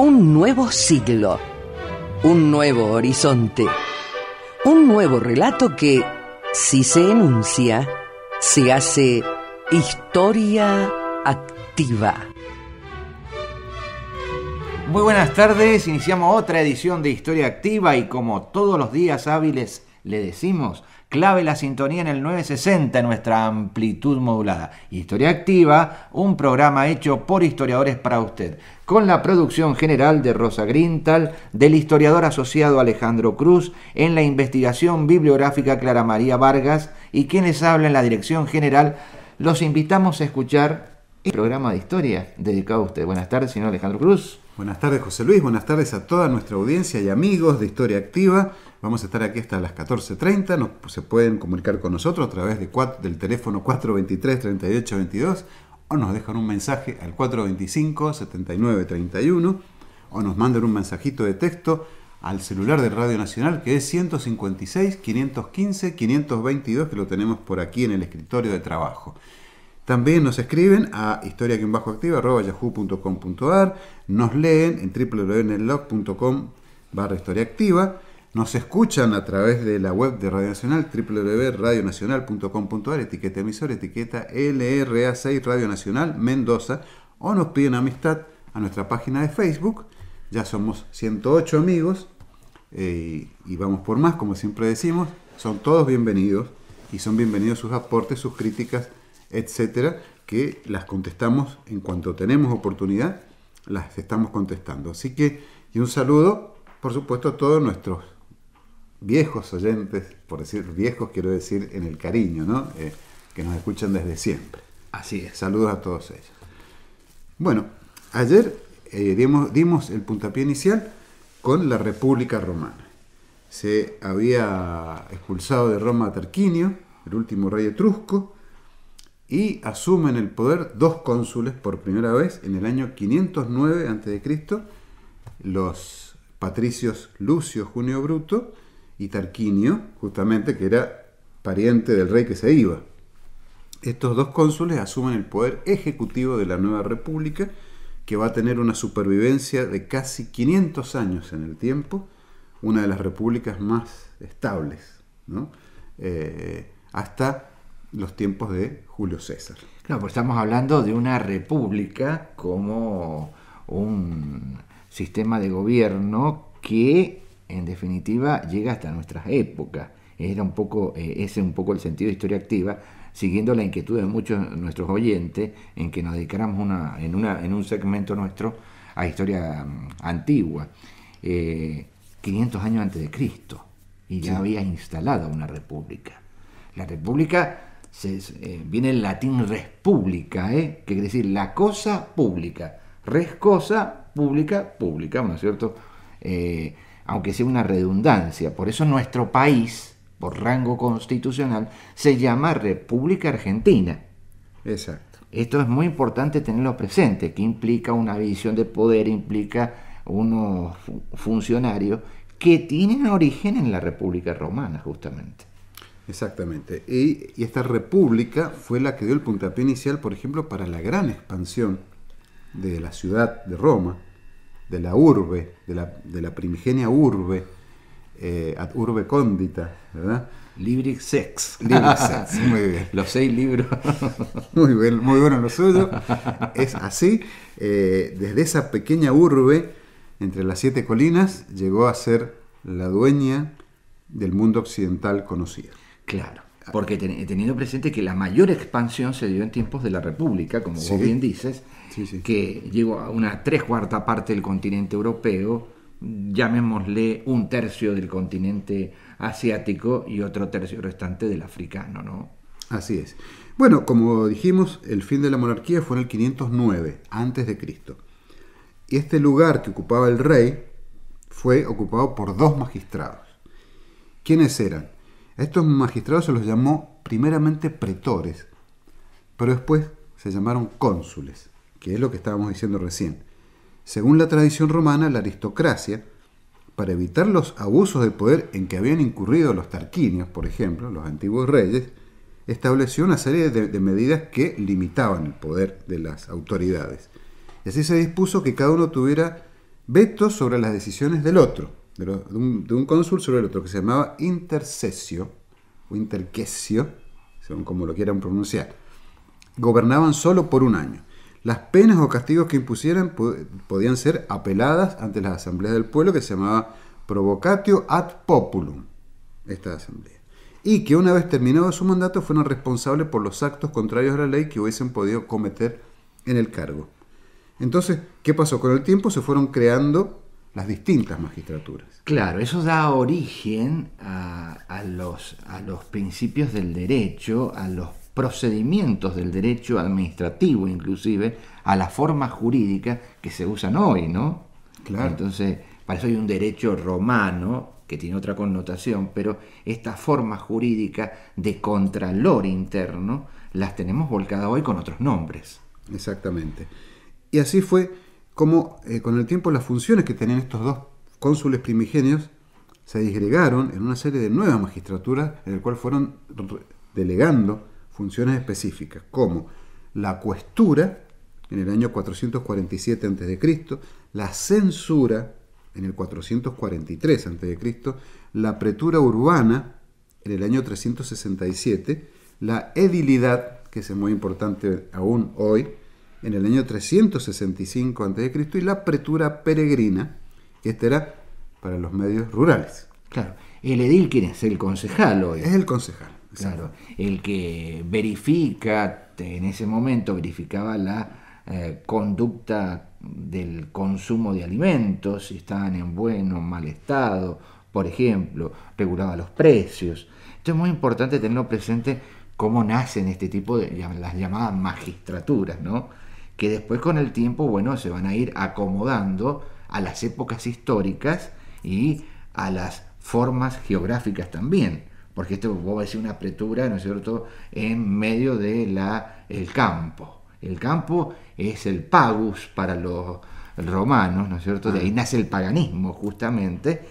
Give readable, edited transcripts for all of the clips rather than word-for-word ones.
Un nuevo siglo, un nuevo horizonte, un nuevo relato que, si se enuncia, se hace historia activa. Muy buenas tardes, iniciamos otra edición de Historia Activa y como todos los días hábiles le decimos, clave la sintonía en el 960 en nuestra amplitud modulada. Historia Activa, un programa hecho por historiadores para usted, con la producción general de Rosa Grintal, del historiador asociado Alejandro Cruz, en la investigación bibliográfica Clara María Vargas y quienes hablan en la dirección general. Los invitamos a escuchar el programa de historia dedicado a usted. Buenas tardes, señor Alejandro Cruz. Buenas tardes, José Luis. Buenas tardes a toda nuestra audiencia y amigos de Historia Activa. Vamos a estar aquí hasta las 14:30. Se pueden comunicar con nosotros a través del teléfono 423-3822 o nos dejan un mensaje al 425-7931 o nos mandan un mensajito de texto al celular de Radio Nacional que es 156-515-522, que lo tenemos por aquí en el escritorio de trabajo. También nos escriben a historia_activa@yahoo.com.ar, nos leen en www.netlog.com/historiaactiva, nos escuchan a través de la web de Radio Nacional, www.radionacional.com.ar, etiqueta emisor, etiqueta LRA6 Radio Nacional Mendoza, o nos piden amistad a nuestra página de Facebook. Ya somos 108 amigos y vamos por más, como siempre decimos. Son todos bienvenidos y son bienvenidos sus aportes, sus críticas, etcétera, que las contestamos en cuanto tenemos oportunidad, las estamos contestando. Así que, y un saludo, por supuesto, a todos nuestros viejos oyentes, por decir viejos quiero decir en el cariño, ¿no? Que nos escuchan desde siempre. Así es. Saludos a todos ellos. Bueno, ayer dimos el puntapié inicial con la República Romana. Se había expulsado de Roma a Tarquinio, el último rey etrusco, y asumen el poder dos cónsules por primera vez en el año 509 a.C., los patricios Lucio Junio Bruto y Tarquinio, justamente, que era pariente del rey que se iba. Estos dos cónsules asumen el poder ejecutivo de la nueva república, que va a tener una supervivencia de casi 500 años en el tiempo, una de las repúblicas más estables, ¿no? Hasta los tiempos de Julio César. Claro, pues estamos hablando de una república como un sistema de gobierno que, en definitiva, llega hasta nuestras épocas. Ese es un poco el sentido de Historia Activa, siguiendo la inquietud de muchos de nuestros oyentes en que nos dedicáramos en un segmento nuestro a historia antigua. 500 años antes de Cristo, y ya había instalado una república. La república viene el latín res publica, que quiere decir la cosa pública. Res cosa, pública, ¿no es cierto? Aunque sea una redundancia. Por eso nuestro país, por rango constitucional, se llama República Argentina. Exacto. Esto es muy importante tenerlo presente, que implica una división de poder, implica unos funcionarios que tienen origen en la República Romana, justamente. Exactamente. Y esta república fue la que dio el puntapié inicial, por ejemplo, para la gran expansión de la ciudad de Roma, de la urbe, de la primigenia urbe, ad urbe condita, ¿verdad? Librix sex. Muy bien. Los 6 libros. Muy bueno lo suyo. Es así. Desde esa pequeña urbe, entre las 7 colinas, llegó a ser la dueña del mundo occidental conocido. Claro, porque teniendo presente que la mayor expansión se dio en tiempos de la República, como vos bien dices, que llegó a una 3/4 parte del continente europeo, llamémosle 1/3 del continente asiático y otro tercio restante del africano, ¿no? Así es. Bueno, como dijimos, el fin de la monarquía fue en el 509 a.C. Y este lugar que ocupaba el rey fue ocupado por 2 magistrados. ¿Quiénes eran? A estos magistrados se los llamó primeramente pretores, pero después se llamaron cónsules, que es lo que estábamos diciendo recién. Según la tradición romana, la aristocracia, para evitar los abusos de poder en que habían incurrido los tarquinios, por ejemplo, los antiguos reyes, estableció una serie de medidas que limitaban el poder de las autoridades. Y así se dispuso que cada uno tuviera vetos sobre las decisiones del otro, de un cónsul sobre el otro, que se llamaba intercesio o interquesio, según como lo quieran pronunciar. Gobernaban solo por un año. Las penas o castigos que impusieran podían ser apeladas ante las asambleas del pueblo, que se llamaba provocatio ad populum, esta asamblea. Y que una vez terminado su mandato fueron responsables por los actos contrarios a la ley que hubiesen podido cometer en el cargo. Entonces, ¿qué pasó? Con el tiempo se fueron creando las distintas magistraturas. Claro, eso da origen a los principios del derecho, a los procedimientos del derecho administrativo, inclusive, a las formas jurídicas que se usan hoy, ¿no? Claro. Entonces, para eso hay un derecho romano que tiene otra connotación, pero estas formas jurídicas de contralor interno las tenemos volcadas hoy con otros nombres. Exactamente. Y así fue como con el tiempo las funciones que tenían estos dos cónsules primigenios se disgregaron en una serie de nuevas magistraturas en el cual fueron delegando funciones específicas, como la cuestura en el año 447 a.C., la censura en el 443 a.C., la pretura urbana en el año 367, la edilidad, que es muy importante aún hoy, en el año 365 a.C., y la pretura peregrina, que esta era para los medios rurales. Claro, el edil, ¿quién es? El concejal hoy. Es el concejal. Claro, el que verifica, en ese momento verificaba la conducta del consumo de alimentos, si estaban en buen o mal estado, por ejemplo, regulaba los precios. Esto es muy importante tenerlo presente, cómo nacen este tipo de las llamadas magistraturas, ¿no? Que después con el tiempo, bueno, se van a ir acomodando a las épocas históricas y a las formas geográficas también. Porque esto, vos decís una pretura, ¿no es cierto?, en medio de el campo. El campo es el pagus para los romanos, ¿no es cierto? De ahí nace el paganismo, justamente.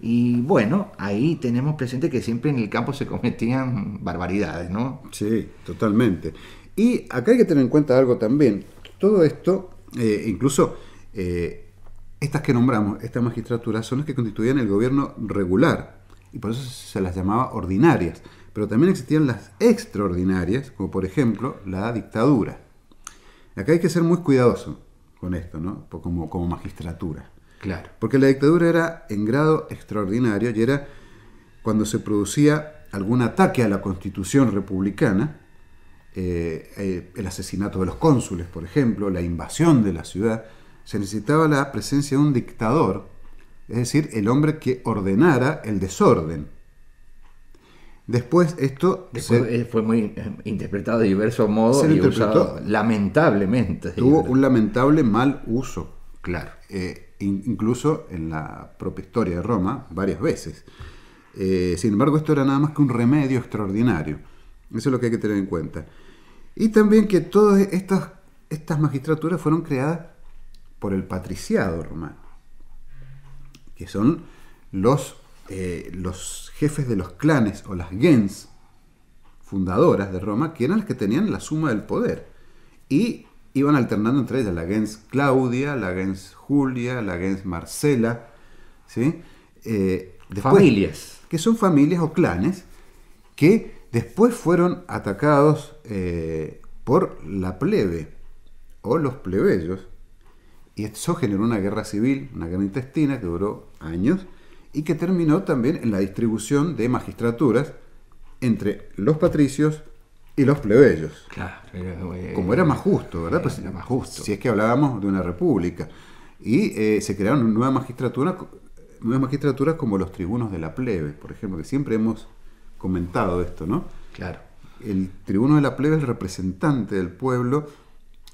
Y bueno, ahí tenemos presente que siempre en el campo se cometían barbaridades, ¿no? Sí, totalmente. Y acá hay que tener en cuenta algo también. Todo esto, incluso estas que nombramos, estas magistraturas, son las que constituían el gobierno regular. Y por eso se las llamaba ordinarias. Pero también existían las extraordinarias, como por ejemplo la dictadura. Acá hay que ser muy cuidadoso con esto, ¿no? Como magistratura. Claro. Porque la dictadura era en grado extraordinario y era cuando se producía algún ataque a la Constitución republicana, el asesinato de los cónsules, por ejemplo, la invasión de la ciudad, se necesitaba la presencia de un dictador, es decir, el hombre que ordenara el desorden. Después fue muy interpretado de diversos modos y usado lamentablemente. Tuvo un lamentable mal uso. Claro. Incluso en la propia historia de Roma, varias veces. Sin embargo, esto era nada más que un remedio extraordinario. Eso es lo que hay que tener en cuenta. Y también que todas estas magistraturas fueron creadas por el patriciado romano, que son los jefes de los clanes o las gens fundadoras de Roma, que eran las que tenían la suma del poder. Y iban alternando entre ellas la gens Claudia, la gens Julia, la gens Marcela, ¿sí? Familias. Que son familias o clanes que después fueron atacados por la plebe o los plebeyos, y eso generó una guerra civil, una guerra intestina que duró años y que terminó también en la distribución de magistraturas entre los patricios y los plebeyos. Claro, como era más justo, ¿verdad? Pues, era más justo. Si es que hablábamos de una república. Y se crearon nuevas magistraturas como los tribunos de la plebe, por ejemplo, que siempre hemos comentado esto, ¿no? Claro. El tribuno de la plebe es el representante del pueblo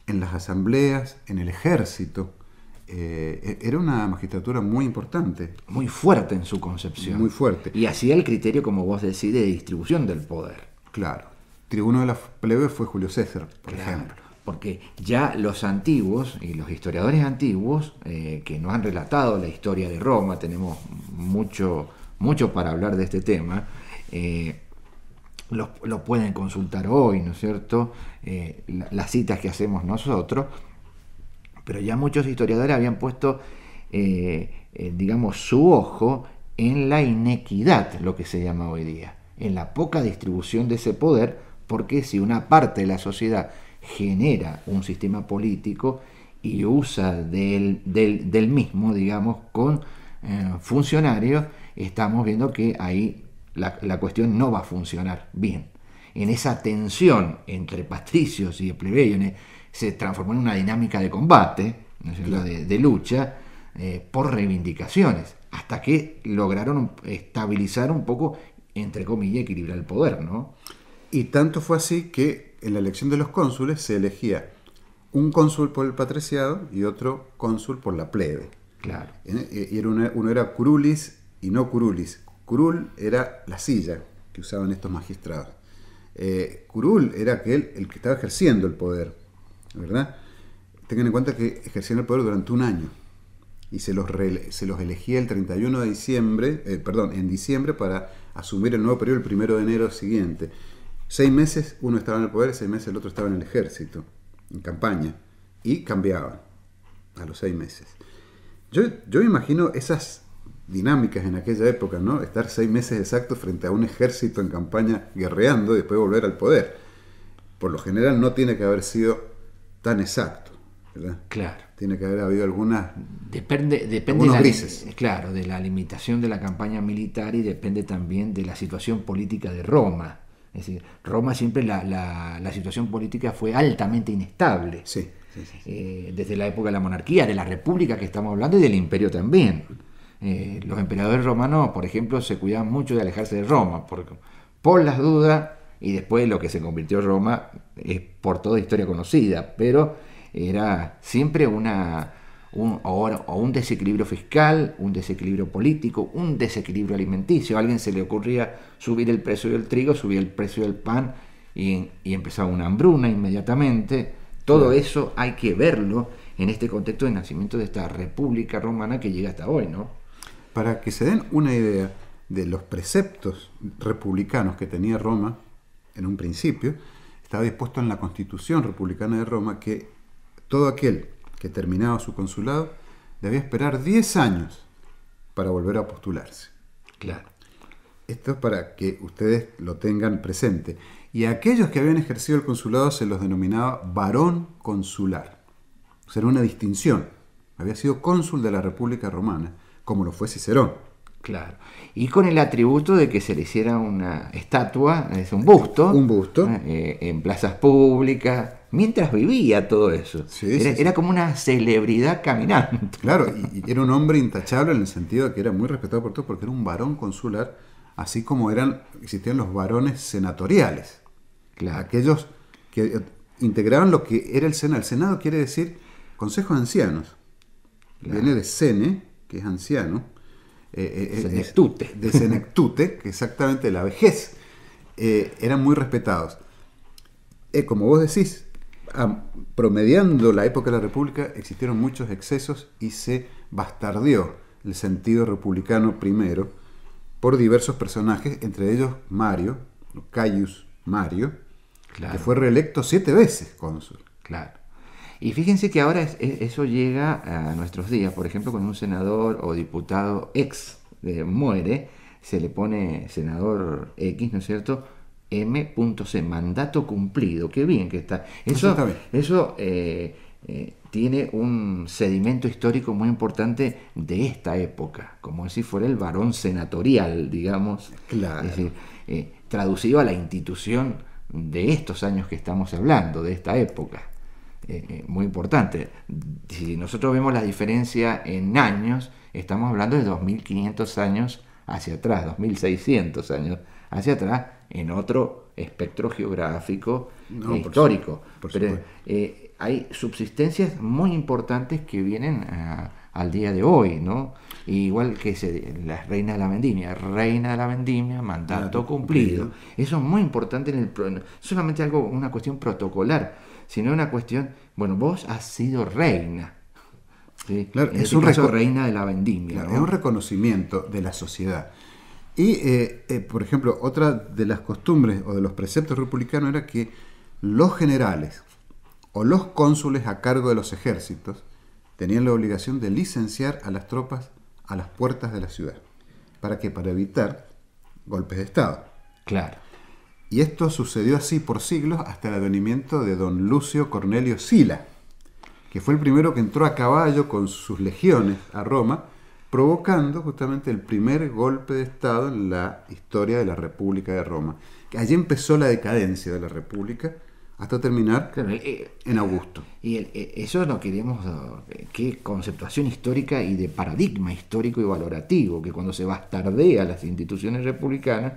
en las asambleas, en el ejército. Era una magistratura muy importante. Muy fuerte en su concepción. Muy fuerte. Y hacía el criterio, como vos decís, de distribución del poder. Claro. Tribuno de la plebe fue Julio César, por ejemplo. Porque ya los antiguos y los historiadores antiguos que nos han relatado la historia de Roma, tenemos mucho para hablar de este tema, lo pueden consultar hoy, ¿no es cierto? Las citas que hacemos nosotros, pero ya muchos historiadores habían puesto digamos, su ojo en la inequidad, lo que se llama hoy día, en la poca distribución de ese poder, porque si una parte de la sociedad genera un sistema político y usa del mismo, digamos, con funcionarios, estamos viendo que ahí la cuestión no va a funcionar bien. En esa tensión entre patricios y plebeyos se transformó en una dinámica de combate, ¿no es cierto? de lucha por reivindicaciones, hasta que lograron estabilizar un poco, entre comillas, equilibrar el poder, ¿no? Y tanto fue así que en la elección de los cónsules se elegía un cónsul por el patriciado y otro cónsul por la plebe. Claro. Y uno era curulis y no curulis. Curul era la silla que usaban estos magistrados. Curul era el que estaba ejerciendo el poder, ¿verdad? Tengan en cuenta que ejercían el poder durante un año y se los elegía el 31 de diciembre, en diciembre, para asumir el nuevo periodo el 1 de enero siguiente. 6 meses uno estaba en el poder, 6 meses el otro estaba en el ejército, en campaña, y cambiaban a los 6 meses. Yo me imagino esas dinámicas en aquella época, ¿no? Estar 6 meses exactos frente a un ejército en campaña guerreando y después volver al poder. Por lo general no tiene que haber sido tan exacto, ¿verdad? Claro. Tiene que haber habido algunas... Depende grises. Claro, de la limitación de la campaña militar, y depende también de la situación política de Roma. Es decir, Roma siempre la situación política fue altamente inestable. Sí. Desde la época de la monarquía, de la república que estamos hablando, y del imperio también. Los emperadores romanos, por ejemplo, se cuidaban mucho de alejarse de Roma por las dudas, y después lo que se convirtió en Roma es por toda historia conocida, pero era siempre un desequilibrio fiscal, un desequilibrio político, un desequilibrio alimenticio. A alguien se le ocurría subir el precio del trigo, subir el precio del pan, y empezaba una hambruna inmediatamente. Todo eso hay que verlo en este contexto de nacimiento de esta República Romana que llega hasta hoy, ¿no? Para que se den una idea de los preceptos republicanos que tenía Roma en un principio, estaba dispuesto en la Constitución Republicana de Roma que todo aquel que terminaba su consulado debía esperar 10 años para volver a postularse. Claro. Esto es para que ustedes lo tengan presente. Y a aquellos que habían ejercido el consulado se los denominaba varón consular. O sea, era una distinción. Había sido cónsul de la República Romana, como lo fue Cicerón. Claro. Y con el atributo de que se le hiciera una estatua, es un busto. Un busto. En plazas públicas, mientras vivía todo eso. Era como una celebridad caminante. Claro, y era un hombre intachable en el sentido de que era muy respetado por todos, porque era un varón consular, así como existían los varones senatoriales. Claro. Aquellos que integraban lo que era el Senado. El Senado quiere decir Consejo de Ancianos. Claro. Viene de sene, que es anciano. Senectute. De senectute, que exactamente la vejez. Eran muy respetados. Como vos decís, promediando la época de la República, existieron muchos excesos y se bastardeó el sentido republicano primero por diversos personajes, entre ellos Mario, Caius Mario, claro, que fue reelecto 7 veces cónsul. Claro. Y fíjense que ahora eso llega a nuestros días. Por ejemplo, cuando un senador o diputado muere, se le pone senador X, ¿no es cierto? M.C, mandato cumplido. Qué bien que está. Eso tiene un sedimento histórico muy importante de esta época, como si fuera el varón senatorial, digamos. Claro. Es decir, traducido a la institución de estos años que estamos hablando, de esta época. Muy importante. Si nosotros vemos la diferencia en años, estamos hablando de 2500 años hacia atrás, 2600 años hacia atrás, en otro espectro geográfico histórico. Pero hay subsistencias muy importantes que vienen al día de hoy, ¿no? Igual que la reina de la vendimia, mandato cumplido. Eso es muy importante no solamente una cuestión protocolar, sino una cuestión, bueno, vos has sido reina. ¿Sí? Claro, es un reina de la vendimia. Claro, ¿no? Es un reconocimiento de la sociedad. Y, por ejemplo, otra de las costumbres o de los preceptos republicanos era que los generales o los cónsules a cargo de los ejércitos tenían la obligación de licenciar a las tropas a las puertas de la ciudad. ¿Para qué? Para evitar golpes de Estado. Claro. Y esto sucedió así por siglos hasta el advenimiento de don Lucio Cornelio Sila, que fue el primero que entró a caballo con sus legiones a Roma, provocando justamente el primer golpe de Estado en la historia de la República de Roma. Allí empezó la decadencia de la República hasta terminar Claro, en Augusto. Y eso lo queremos, qué conceptuación histórica y de paradigma histórico y valorativo, que cuando se bastardea las instituciones republicanas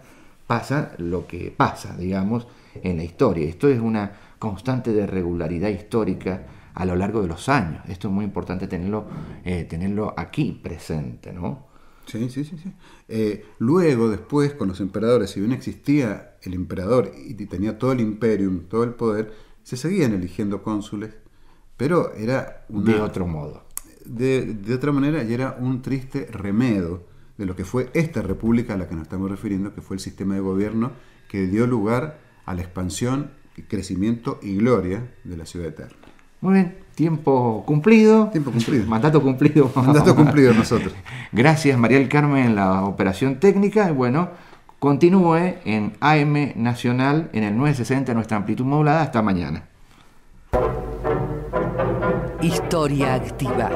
pasa lo que pasa, digamos, en la historia. Esto es una constante de regularidad histórica a lo largo de los años. Esto es muy importante tenerlo aquí presente, ¿no? Sí. Luego, después, con los emperadores, si bien existía el emperador y tenía todo el imperium, todo el poder, se seguían eligiendo cónsules, pero era de otro modo. De otra manera, y era un triste remedo de lo que fue esta república a la que nos estamos refiriendo, que fue el sistema de gobierno que dio lugar a la expansión, crecimiento y gloria de la ciudad eterna. Muy bien, tiempo cumplido. Tiempo cumplido. Mandato cumplido. Mandato cumplido nosotros. Gracias, María del Carmen, en la operación técnica. Y bueno, continúe en AM Nacional en el 960, nuestra amplitud modulada. Hasta mañana. Historia Activa.